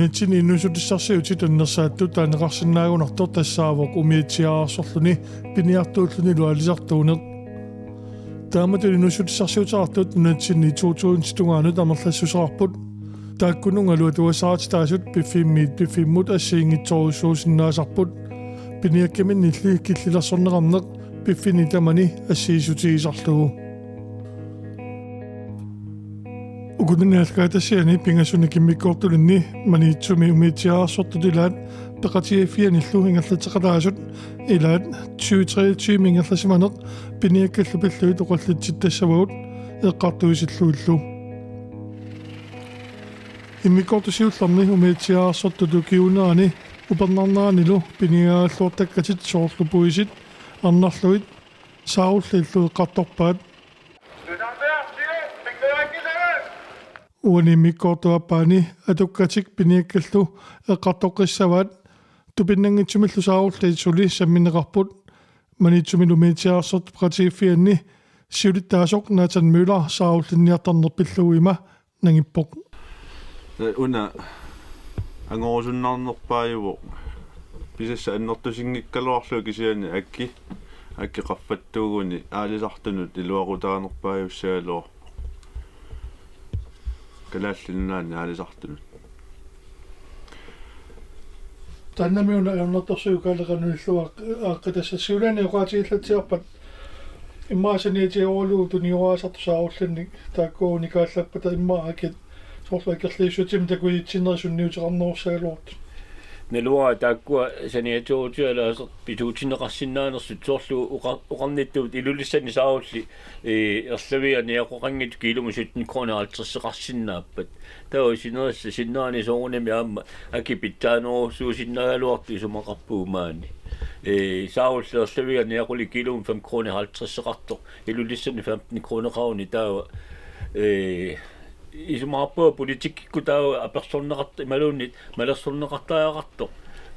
Nunitsin innusutissarsiuti tannersaattu taanneqarsinnaagunartor tassaavoq umiitsiaarsorluni piniartuulluni lualisartuuneq taamatu innusutissarsiutaartut nunitsinni 2000 amerlassusarput taakkunungalu tuasaat taasut piffimmut assiingitsorusuusinnaasarput piniakkaminilli killilarsorneqarneq piffini tamani assiisutiisarlugu ukunnialkaatasiani pingasuni kimmikkoortulinni maniitsumi umiitsiaarsortutilaat peqatiafianillu ingerlateqalaasut ilaat 2023 mingerlasimaneq piniakkallu toqallitsittassavuut eqqartuisilluullu immikkoortusiullarni umiitsiaarsortutu kiunaani upernarnaanilu piniaalluortakkatit soorlupuisit arnarluit saarullillu eqqartorpaat uanimikkoortuappaani atukkatik piniakkallu eqqartoqqissavaat tupinnangitsumillu saarulliitsuli sammineqarput maniitsumil umiitsiaarsort peqatiiffianni siulittaasoq Nathan Müller saarullinniartarnerpilluima nangippoq una angorsunnarnerpaajuvo pisassa annertusinngikkaluarlu kisiani akki qaffattuuguni aalisartunut iluaqutaanerpaajussaaluor kalaallinnaani aalisartunut tannamiuna ernertorsuukaaleqanulluaq aaqqitassassuulani oqaatiillatiarpat immaasaniitiorluutuni oaasartu saarullanni taakkuuni kaallappata immaakit soorlaakkerliissutim takuitsinerisunniuteqarnerussaaluort nelua taakkua saniatuutialaasert pituutineqarsinnaanersut soorlu uqarnittuut ilulissani saarulli erlaviani aqoqangit kiilumusutni kroonaalterseqarsinnaappat tao sinerissa sinnaani soorunami aamma akipitaanerussuusinnagaluartu isumaqarpuumaani saarulli erlaviani aquli kiilum 5 kroonaalterseqartoq ilulissani 15 krooneqaruni taawa isumaqarpua politikikku taawa apersorneqart imaluunnit malersorneqartaaqartoq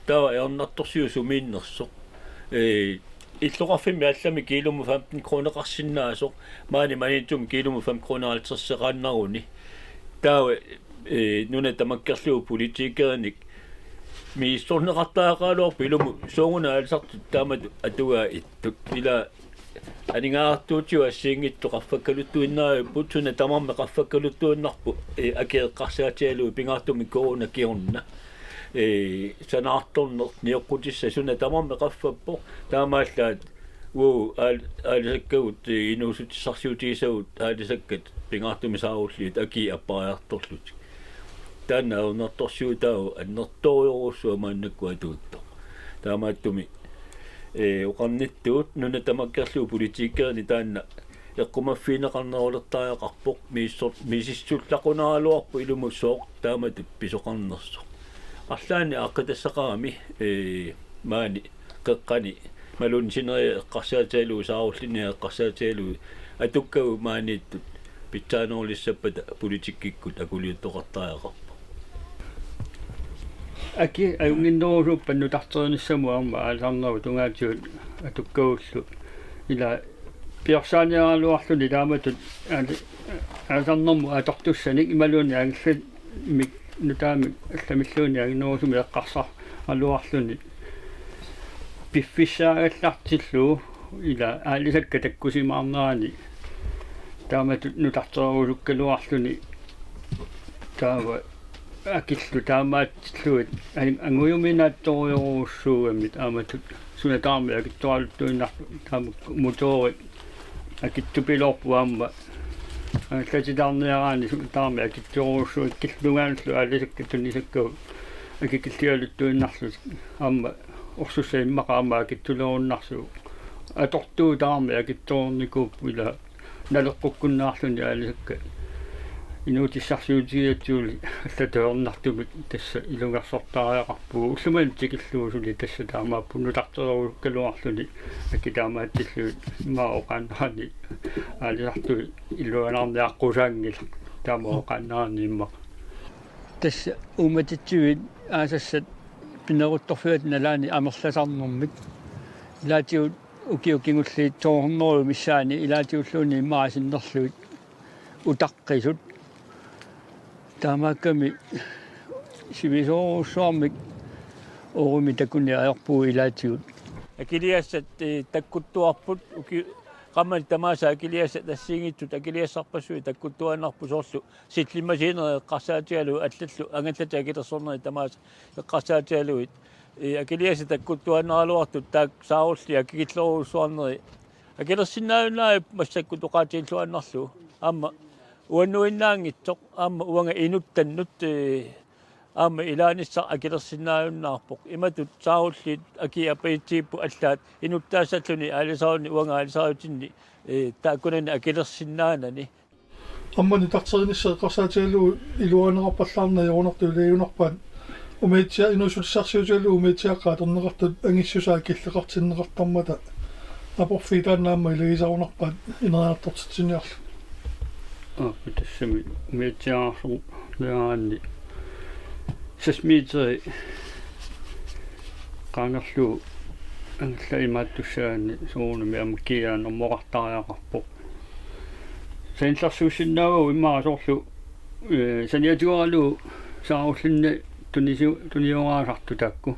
taawa eornartorsiu sumiinnersoq illoqarfimmi allami kiilumu 15 krooneqarsinnaasoq maani maniitum kiilumu 5 kroonaalterseqaannaruni taawa nuna tamakkerlugu politiikeernik miissorneqartaaqaaluar pilumu soonguna alisartut taamat atugaa ittuk ila aningaartuutiu assiingittu qaffakkaluttuinnaariput suna tamarme qaffakkaluttuinnarpu akeeqqarsaatialu pingaartumi korona kiorna sanaartorner niuqqutissa suna tamarme qaffappo taamaallaat aalisakkagut inuusutissarsiutiisavut aalisakkat pingaartumi saarulliit aki appaariartorlut taanna ernertorsiutaagu annertoriorussuа maannakku atuuttor taamaattumi uqarnittuut nuna tamakkerlu politiikeerni taanna eqqumaffiineqarnerulertaaqarpoq miisissullaqunaaluarpu ilumussoq taamatut pisoqarnerso arlaani aaqqitassaqarami maani qeqqani malun sineri eqqarsaatialu saarullini eqqarsaatialu atukkagu maaniittut pitsaanoolissappata politikikkut akuliuttoqartaaqarpo Aki ayunginnooruppannu tarterinnissamuarma aalisarneru tungaatiut atukkagullu ila piorsaaniaraluarluni taamatut aalisarnermu atortussanik imaluuni angillat mik nutaamik allamilluuni aginnoorusumi eqqarsar aluarluni piffissaagallartillu ila aalisakka takkusimaarnerani taamatut nutarterulukkaluarluni taawa akillu taamaattilluit anguyuminaattoriorussuugamit aamatut sunataarmi akittualuttuinnarpu taamuk motori akittupilorpuamma latitaarniaraani sunataarmi akittuorussuut killungaanallu aalisakkatunnisakkagu akikillialuttuinnarlu aamma orsussa immaqaama akittulorunnarsuu atortuutaarmi akittuornikuuppu ila naleqqukkunnaarluni aalisakka inuutissarsuutiatsuuli аллатуернартумик тасса илунгарсортаариақарпуу уллуман тикиллуусули тасса таамааппуну тартерулуккалуарлуни акитаамааттиллуут имаоқааннаани аалисарту илуанаарниаққусаангила таамаоқааннаани имма тасса уматитсуит аасассат пинерутторфуат налаани амерласарнэрмик илаатиут укиукингуллиит тоорнеру миссаани илаатиуллууни имаасиннерлуит утаққисут таамаакками сивисоруссуармик орumi такуни аерпуу илаатигут акилиассат таккуттуарпут уки qammal tamaasa akiliassa tassiingittut akiliassarpassui takkuttuannarpu soorlu sitlimasiineri eqqarsaatialu allallu angallata akillersorneri tamaasa eqqarsaatialuit akiliassa takkuttuannaraluartut taak saarulli akikilleruussuarneri akilersinnaayunnaa massakku toqaatiilluannarlu amma uannuinnaangitsoq amma uanga inuttannut amma ilaanissaq akilersinnaayunnaarpoq imatut saarulliit akiapaitiippu allaat inuttaasalluni aalisaaruni uanga aalisaarutinni taakkunani akilersinnaanani ammani tarterinissa eqqarsaatialu iluanerarpallaarna yorunortu leeyunorpaan umeitsia inusussarsiutialu umeitiaqqaaterneqartut angissusaa killeqartinneqartarmata aporfiitaannaamma ilegisarunarpaat ineriartortitsiniarlu тассами уметиаарсу леаанни 6 метри qangерлу ангаллаимааттуссаани суунами амаккиаанэрмоqartariaqarpo сенсарсуусиннааву иммаа соорлу саниатуаралу сааруллинни туниораасарту таакку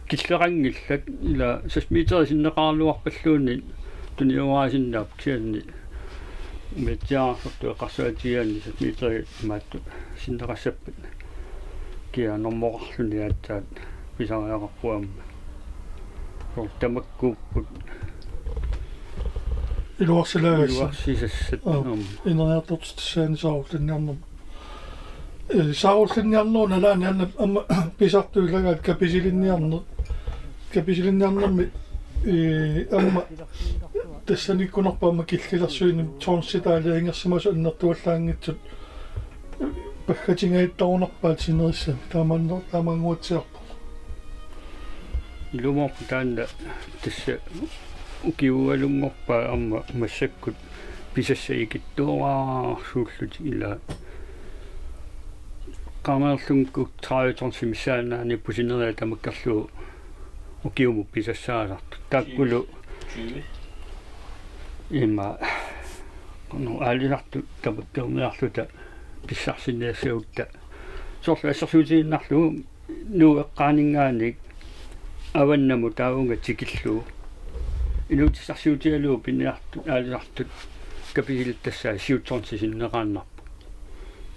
киллерангиллат ила 6 метри синнеqaarluarpalluunni туниораасиннаап кианни метиаарсорту эқарсуатигаанни 6 метри маатту синнеқассаппат кианэрмоqarluni ааттаат писариақарпуамма тамаккууппут илуарсилагасса сисассат инерниартортитсаани сааруллинниарнер сааруллинниарнер налаани анна амма писартуилагаат каписилинниарнерми амма тассаниккунарпаама киллилэрсуини торнситаали ингерсимасу аннертуаллаангитсут пахкатингaiттарунарпаат синериссами таамаангуатсиарпу илумоқутаанда тасса укиуалунгорпаа амма массаккут писассаикиттуораарсууллути ила камерлунгкук траайторсимисаанаани пусинериа тамаккерлуу укиуму писассааларту таккулу има ну алиларту тамаккерниарлута писсарсиннаасаутта соорлу ассерсуутииннарлу нуу эққаанингаанник аваннаму таавунга тикиллуу инуутиссарсуутиалуу пинниарту аалисартут каписилиттассаа сиутсорнсисиннеқааннарпу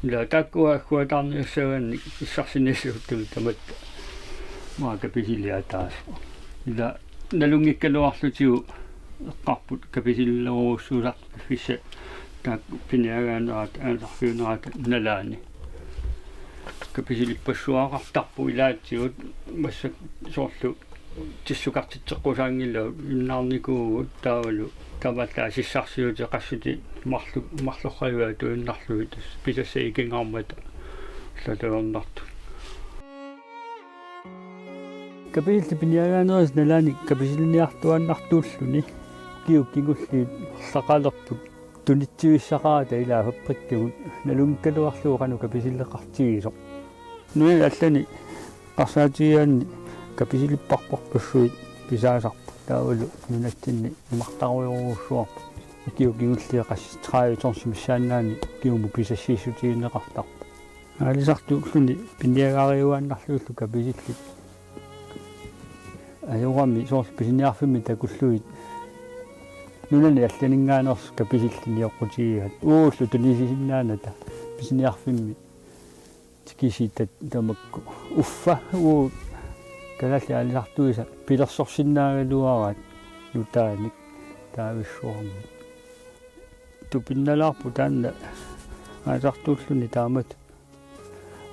ила таккуаахуатаарниуссаганни иссарсиннаасаутта таматта маа каписилиатаас ила налунгиккалуарлутиу эққарпут каписиллеруussууларт фисса так пиниагаанерат ааларфиунерат налаани каписилиппассуаақартарпу илаатсигут массак соорлу тиссукартитсеққусаангилла иннаарникуугут таавалу тамаллаа сиссарсиути қассути марлухаюа туиннарлуи тас писассаикингаармата латуернарту каписилли пиниагаанерас налаани каписилниартуаннартууллуни киуккигуллиит сақалерпут тунитсуиссақаата илаа фаппаккигут налунгкалуарлууқану каписиллеқартигисо нуи аллани қарсаатигаанни каписилиппарпорпассуит писаасарпу таавалу нунаттинни имартаруйоруссуарпу киуккигуллиеқасс траайуторсимиссаанаани киуму писассииссутигинеқартарпу аалисартууллуни пиниагаариуааннарлууллу каписилли ajorami soors pisiniarfimmi takulluit nunani allaningaanerс kapisilliniorqutigiat uullu tunisisinnaanata pisiniarfimmi tikisitat tamakku uffa uu kalalli alisartuisa pilersorsinnaagaluaraat nutaanik taavissuarmi tupinnalaarpu taanna aasartuulluni taamat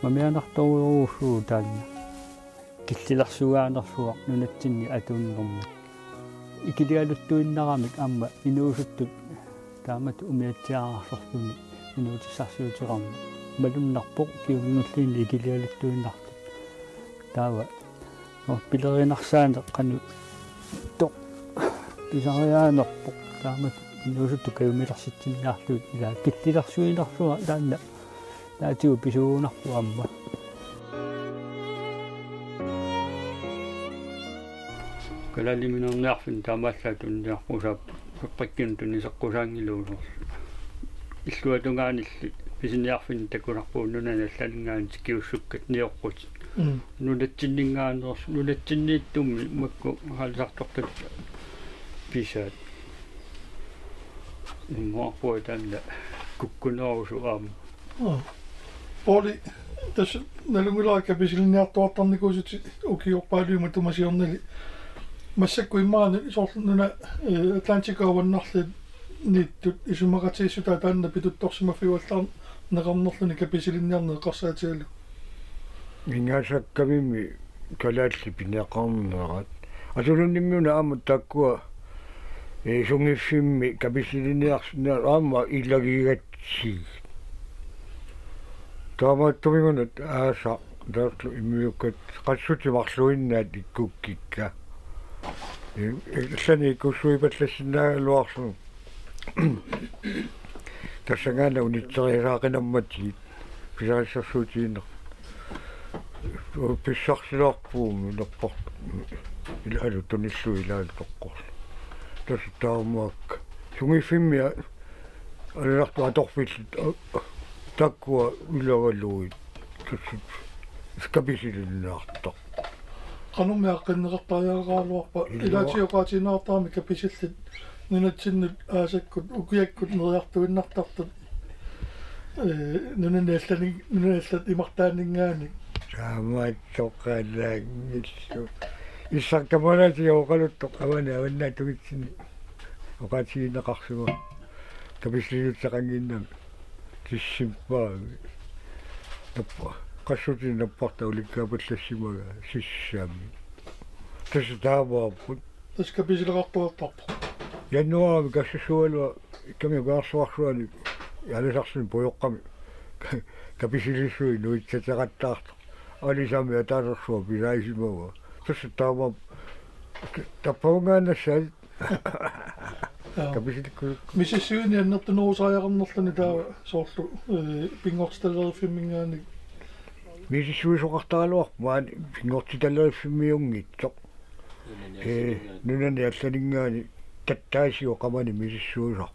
mamianartoruussuu taanna киллилэрсугаанерсуа нунатсинни атууннэрми икилиалуттуиннарамик амма инуусуттут таамат умиатсиаарсортуни инуутиссарсиутиқарми малуннарпоқ киунгуллиинни икилиалуттуиннартут таава пилеринарсаане қану тоқ писариаанерпоқ таамат инуусутту каюмилэрситсиннаарлуут ила киллилэрсуинерсуа таанна таатиу писуунарпу амма калалиминерниарфин таамааллаатунниарпусаап паппаккин тунисеққусаангилуусорс иллуатунгаанилли писиниарфин такунарпуу нунаналланингаан тикиуссуккат ниоққут нунатсиннингаанерс нунатсиннииттумми макку хаалсартортат писаат иммоорпуа таанна куккунерусу аама Oli tässä nälungulaikapisiin ja tuottan niin kuin ukioppailyymme tuomasionneli. Mä se kuin maan soltuna Atlantikauvan nahti niitty isumakatsi sitä tänne pitut tossima fiueltaan nakamnollani kapisiin ja nakasaat siellä. Minä sakkavimmi kalatli pineqarnerat. Asulunnimmuna ammuttakkua sungifimmi kapisilinniarsna aamma illagigatsi. Taamattumigunut aasa taatlu immiukkat qassutimarluinnaat ikkukkikka. Sani kussuipatlassinnaagaluarsu. Tassangana unitserisaaqinammati pisarissarsuutiinner. Pissarsilarpuumi nerport ilalu tunissu ilalu toqqor. Tassu taamaakka. Sungifimmia alartu atorfillit takkua ylövaluit. Skapisilinaartoq. Qanumiaqqinneqartariaraaluarpa ilaatioqaatinaartaami kapisillit nunatsinnu aasakkut ukiakkut neriartuinnartartut nunanaallat imartaaningaani Saamaatsoqalaangillu issarkamalatiоqaluttoq avana avannaatugitsinni oqaatigineqarsuma kapissilutseqanginnami tissimpaavi tappa qassutin napparta ulikkaapallassimага sissaami tassa taavaarput tas kapisileqartuartarpa januari kassusualua ikkami gaarsuarsuani yaalisarsun pujoqqami kapisilissui nuitsateqattaarta alisami ataanersua pilaisimava tassa taava tappaungaannassal kapisillikku misissuuni annertunuusaajarnerluni taa soorlu pingortitalleriffimmingaani misissuisoqartaraluarpuaan pingortitalleriffimmiungitsoq nunani allaningaani tattaasiu qamani misissuisar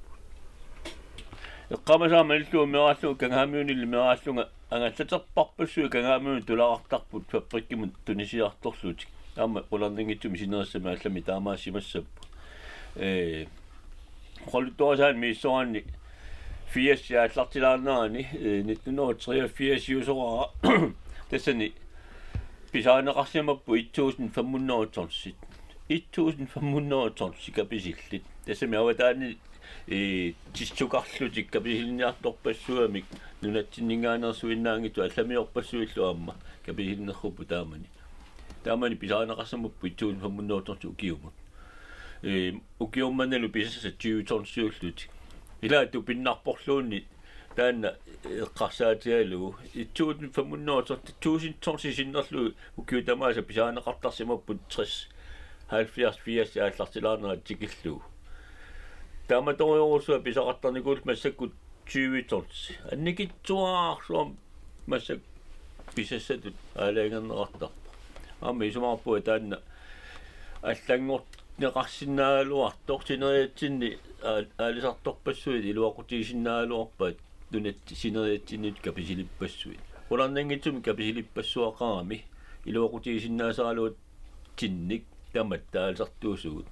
eqqamasaama illuumiarallu kangaamiunilli miarallunga angallaterparpassu kangaamiun tulaqartarput fabrikkimut tunisiartorlutik aama qolarningitsumi sinerissami allami taamaassimassappu qoluttorisaan miissoranni fiassiaallartilaarnerani 1983 usoraa tassani pisaaneqarsimappu 1500 1500 kapisillit tassami avataani tissukarlutik kapisilniartorpassuamik nunatsinningaanерsuinnaangitu allamiorpassuillu aamma kapisilnerrupu taamani pisaaneqarsimappu 1500 ukiumut ukiummannalu pisassa 20 ilaatu pinnarporluunni taanna eqqarsaatialugu 1500 1000 sinnerlu ukiutamaasa pisaaneqartarsimappu 60 70 aallartilaarnerat tikillugu taamatoriorusua pisaqartarnikuut massakkut 20 annikitsuaarsuam massak pisassatut aalaangernerartarpa aama isumarpua taanna allangort neqarsinnaaluartor sineriatsinni aalisartorpassuit iluaqutiisinnaaluarpaat tunatti sineriatsinnut kapisilipassuit qolarnangitsumi kapisilipassuaqarami iluaqutiisinnaasaluut tinnik tamat aalisartuusugut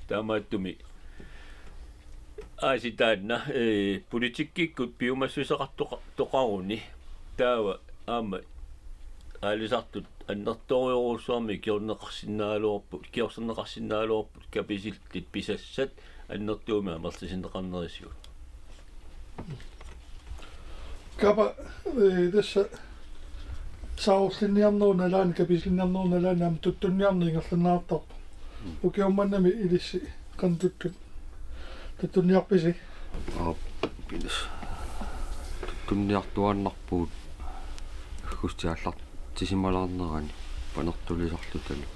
taamaattumi aasitaanna politikkikkut piumassuisaqartoqaruni taava aama aalisartut annertoriorussuarmi kiornerqarsinnaaluorput kapisillit pisassat annertuumi amerlisinneqarnerisiut kapa tässä saullinniarnerunalaani kapisilniarnerunalaani am tuttunniarniingerlanaartarpa ukiummannami ilissi tuttunniarpisi pinas tuttunniartuannarpuut kustiallart tisimalaarnerani panertulisarlutalu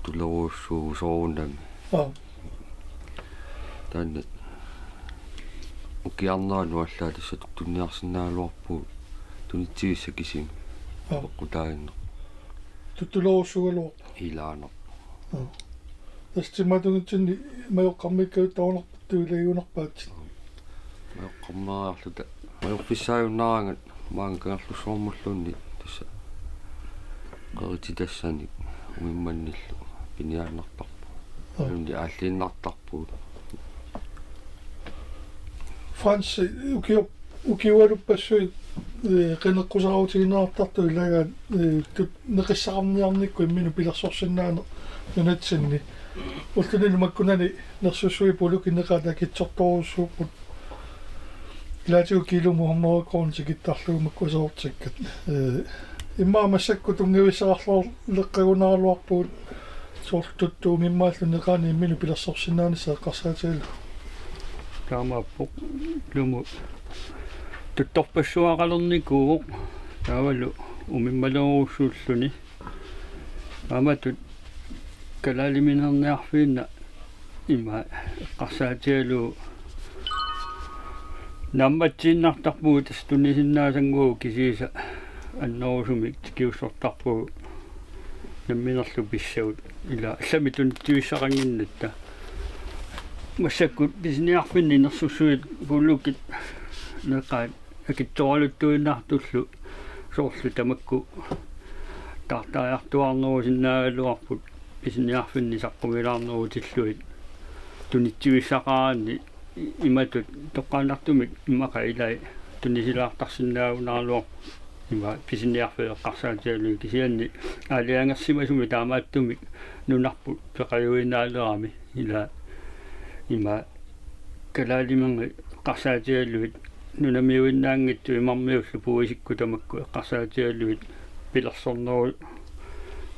tulleruussuu soorunami taanna ukiarneranu allaa tassa tuttunniarsinnaaluarpuu tunitsigissakisim qutaaginner tuttuleruussugaluarpa ilaaner tastimmatungitsinni majoqqarmikkaut taunarpa туилаюнарпаат qammaarluta majorpissaajunnaarangat maankangerlussormulluunni tassa qeriti tassani umimmannillu piniaannartarpu unni aalliinnartarpuut Frans ukiualuppassui qeneqqusarutiginertartu ilagaan neqissaqarniarnikku imminu pilersorsinnaana nunatsinni ултунили маккунани нерсуссуи полукиннеқаата китсорторуссууппут илаатигу килуму хаммеракорн сикиттарлугу маккусаортиккат иммаа массакку тунгависсақарлоор леққагунаралуарпуут соорлтуттуу миммааллунеқаани иммину пилерсорсиннаанисаа қарсаатигалу таамааппо луму тутторпассуақалерникуу таавалу умиммалеруссууллуни аматут калалиминерниарфиинна има қарсаатигалу намматсииннартарпугут тунисиннаасангуу кисииса аннерусумик тикиуссортарпугу намминерлу писсагут ила алламитун тивиссақангиннатта массаккут писниарфинни нерсуссуит пуллуккит неқаат акитторалуттуиннартуллу соорлу тамакку тартариартуарнерусиннаагалуарпут писниарфинни саққумилаарнерутиллуит тунитсивиссақараанни иматут тоққаанартумик иммақа илай тунисилаартарсинаагунарлуар има писниарфеэққарсаатиалуи кисианни аалиангерсимасуми таамааттумик нунарпут пеқаюинаалерами ила има калалиманги қарсаатиалуит нунамиуиннаангитсу имармиуллу пуисикку тамакку эққарсаатиалуит пилерсорнеру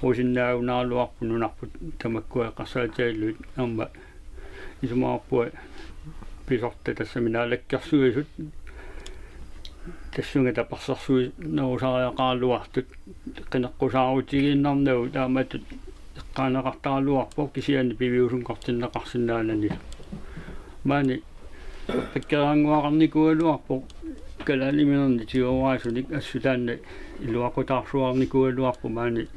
усиннаагунарлуарпу нунарпут тамакку эққарсаатиалуит амма исумаарпуа писорта тассаминаалаккерсуисут тассунга тапарсарсуи нерусариақаалуартут қинеққусаарутигииннарнагу тааматут эққаанеқартаалуарпо кисиани пивиусун қортиннеқарсинаанани маани пеккераангуақарникуалуарпо калалиминерни тиораасуник ассутаанна илуақутаарсуарникуалуарпу маани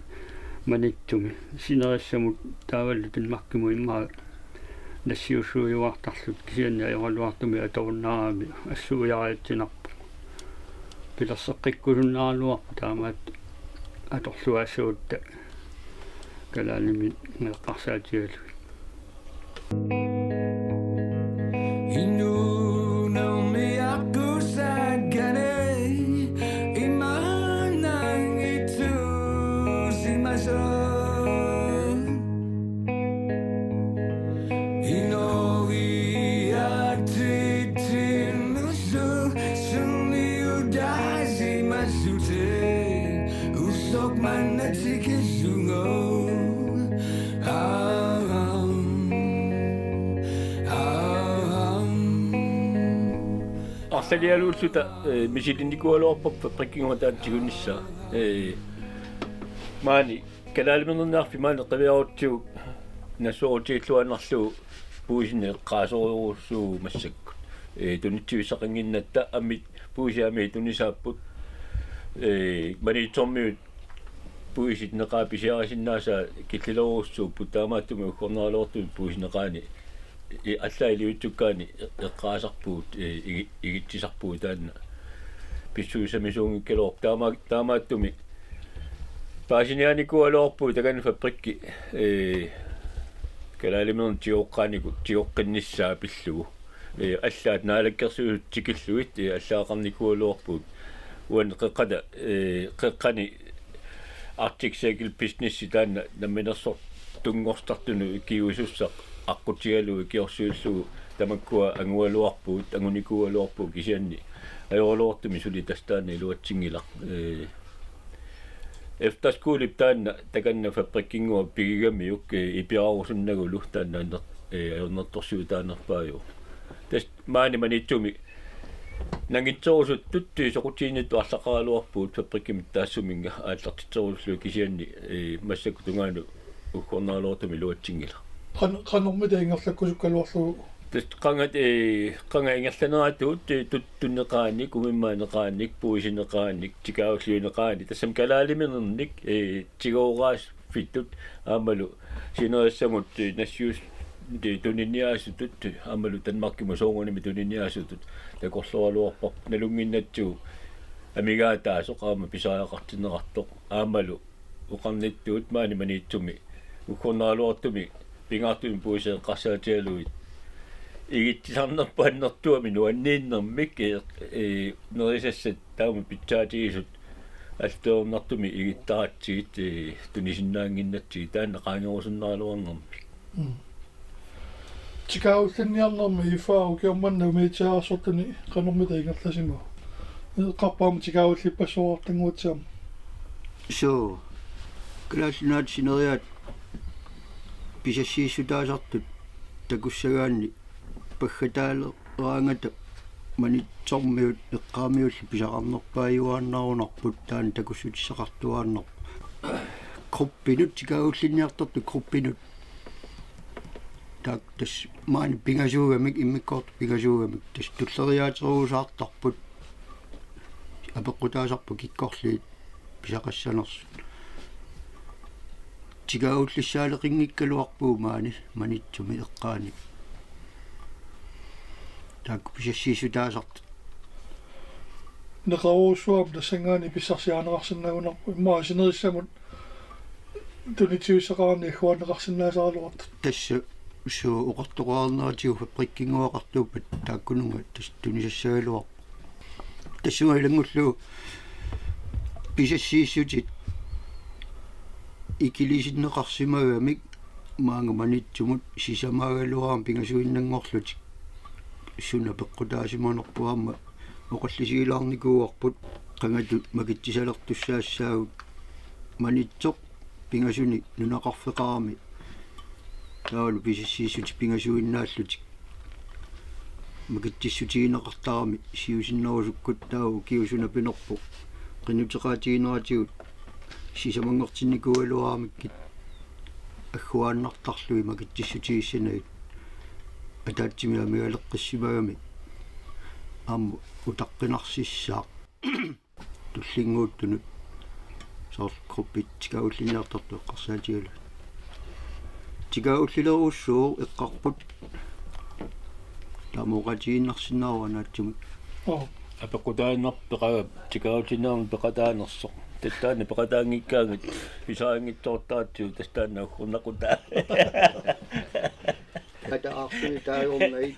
маниттуми синериссамут тааваллу тунмаркиму иммаа нассиуссуиуартарлут кисианни аёралуартуми аторуннаарами ассуяаятсинарпу пилерсеққиккусуннаарлуарпу таамаат аторлуассуутта калалими меққарсаатигалу Арлалиалууллута мисилинникуалуарпаппа приккингуатаатсигунисса маани калаалимернернаарфи маани қавиарутсуг насуутииллуаннарлу пуисинне қаасориуруссуу массакку тунитсивисақангиннатта аммит пуисиами тунисааппут маниитсормиут пуисит неқааписиарисиннааса киллилеруссууппут таамааттуми уккорнералуортуми пуисинеқаани аллаилиутсуккаани эққаасарпуут игитсисарпуу таанна писсуисамисуунгиккалоор таамааттуми паасинианикуалоорпуу такани фабрикки калалимерн тиоққаанику тиоққинниссаа пиллугу аллаат наалаккерсуут тикиллуит аллаақарникуалоорпуут уан қеққата қеққани Arctic Cycle Business таанна намминерсор тунгорстартуну киуисуссақ аққутигалу киорсуиллу тамаккуа ангуалуарпуут ангуникуалуарпуу кисианни аёролуортуми сули тастаани луатсингилар efter skole таанна таканна фабриккингуа пигигамиук ипиарусуннагулу таанна аёрнерторсуу таанерпааю тас маани манитсуми нангитсоорусут туттуи сокутииниту арлақаралуарпуут фабриккимит таассуминга ааллартитсооруллу кисианни массаку тунгаanu уккорнаалуортуми луатсингила qannormitaingерлаккусуккалуарлугу тас қангат ингерланератуут туттуннеқааник умиммаанеқааник пуисинеқааник тикаауллиунеқаани тассам калаалимернерник тигоораас фиттут аамалу синериссамут нассиус tuniniaasutut amalu tanmarkimu soongunimi tuniniaasutut takorlualuarpar nalunginnatsugu амигаатаасоқ аама писаақартинеқартоқ аамалу уқарнитtuut маани маниитсуми уккорнаалуартуми пингаартуми пуисеэққарсаатиалуит игитсарнерпааннэртуами нуаннииннэрмик нерисассат таама питсаатигисут алтернартуми игиттаратсигит тунисиннаангиннатсиги таанна qaangerusunnaалуарнэрми тикауллинниарнэрми ифаау киорманна умиитсаарсортуни канормита ингерласиму qappaam tikaullippassuartanguutiam so klaasinaat sineriat pisassiissutaasartut takussagaanni paggataaleraangata manitsormiut eqqaamiulli pisaqarnerpaajuaannarunarput taan takussutissaqartuaanner gruppinut tikaullinniartartu gruppinut tak tas maani pingasuugamik immikkort pingasuugamik tas tulleriaateruusaartarput апеккутаасарпу киккорлиит писақассанерсут тигауллиссаалеқингиккалуарпуу маани манитсуми эққаани так писассиисутаасарт неқаруусуам тассангаани писсарсиаанеқарсиннагунарпу иммаасинерissамут тунитсуиссақарни хуанеқарсинаасаалуарт тасса суу оқартоқарнератиу фабриккингуақартууппат тааккунунга тас тунисассаалуар тассуайлангуллу писассииссутит икилисиннеқарсимагамик маангаманитсумут сисамаагалуарам пингасуиннангорлутик суна пеққутаасиманерпуарма оқаллисигилаарникууарпут қангатут макитсисалертуссаассаагут манитсоқ пингасуни нунақарфеқарами таалу писассииссути пингасуиннааллутик макитсиссутигинеқартарами сиусиннерусуккут таау киусуна пинерпу qinutеqaatigineratiguut сисамангортинникуалуарамиккит аггуааннартарлуи макитсиссутигиссанагит атаатсимиамигалеққиссимагами аама утаққинарсиссаа туллингууттунут соор группит тикауллиниартарту эққарсаатигалу тикауллилеруссуу эққарпут тамоqatiginnarsinnaruanaatсумут апеккутааннар пеқага тикаутиннаарн пеқатаанерсоқ таттаана пеқатаангиккаагат писаангитсоортаатсуу тастаана ухурнақутаа атаарсуи таайормаи